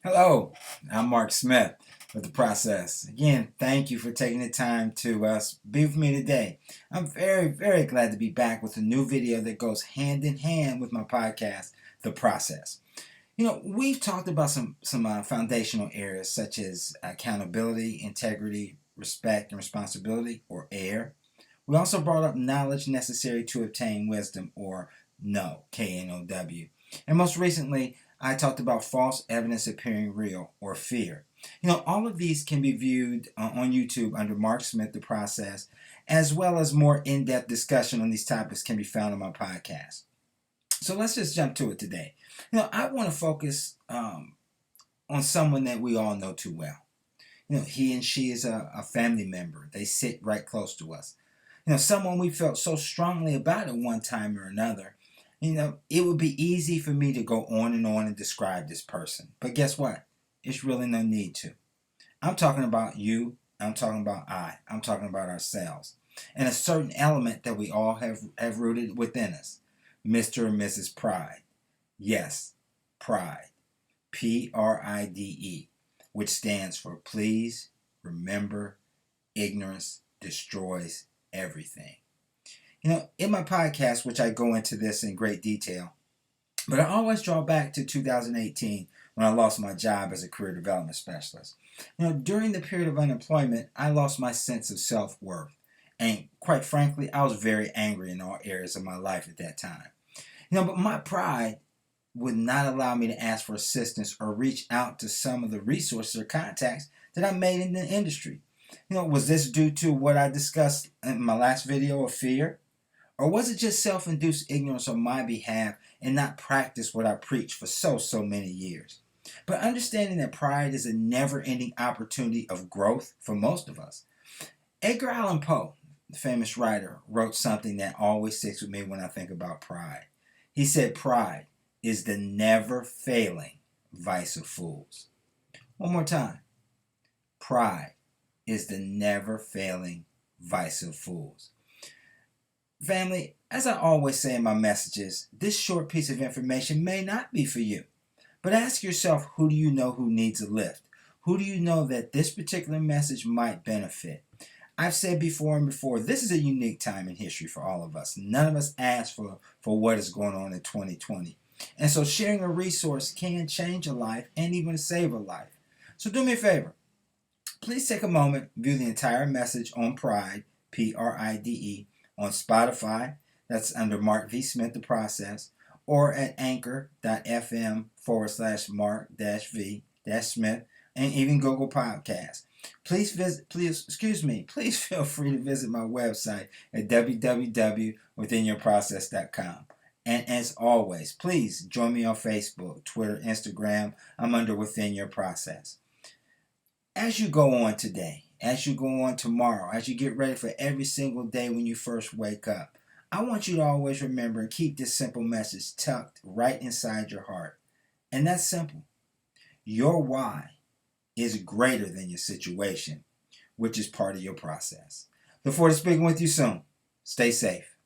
Hello, I'm Mark Smith with The Process. Again, thank you for taking the time to be with me today. I'm very glad to be back with a new video that goes hand in hand with my podcast, The Process. We've talked about some foundational areas such as accountability, integrity, respect, and responsibility, or AIR. We also brought up knowledge necessary to obtain wisdom, or KNOW, K-N-O-W. And most recently, I talked about false evidence appearing real, or fear. All of these can be viewed on YouTube under Mark Smith, The Process, as well as more in-depth discussion on these topics can be found on my podcast. So let's just jump to it today. I want to focus on someone that we all know too well. He and she is a family member. They sit right close to us. Someone we felt so strongly about at one time or another. It would be easy for me to go on and describe this person. But guess what? It's really no need to. I'm talking about you. I'm talking about I'm talking about ourselves. And a certain element that we all have rooted within us. Mr. and Mrs. Pride. Yes, pride. P-R-I-D-E, which stands for please, remember, ignorance destroys everything. In my podcast, which I go into this in great detail, but I always draw back to 2018 when I lost my job as a career development specialist. During the period of unemployment, I lost my sense of self-worth. And quite frankly, I was very angry in all areas of my life at that time. But my pride would not allow me to ask for assistance or reach out to some of the resources or contacts that I made in the industry. Was this due to what I discussed in my last video of fear? Or was it just self-induced ignorance on my behalf and not practice what I preached for so many years? But understanding that pride is a never-ending opportunity of growth for most of us. Edgar Allan Poe, the famous writer, wrote something that always sticks with me when I think about pride. He said, pride is the never-failing vice of fools. One more time. Pride is the never-failing vice of fools. Family, as I always say in my messages, this short piece of information may not be for you. But ask yourself, who do you know who needs a lift? Who do you know that this particular message might benefit? I've said before, this is a unique time in history for all of us. None of us asked for what is going on in 2020. And so sharing a resource can change a life and even save a life. So do me a favor. Please take a moment, view the entire message on Pride, P-R-I-D-E, on Spotify, that's under Mark V. Smith, The Process, or at anchor.fm/Mark-V-Smith, and even Google Podcasts. Please feel free to visit my website at www.withinyourprocess.com. And as always, please join me on Facebook, Twitter, Instagram. I'm under Within Your Process. As you go on today, as you go on tomorrow, as you get ready for every single day when you first wake up, I want you to always remember and keep this simple message tucked right inside your heart. And that's simple. Your why is greater than your situation, which is part of your process. Look forward to speaking with you soon. Stay safe.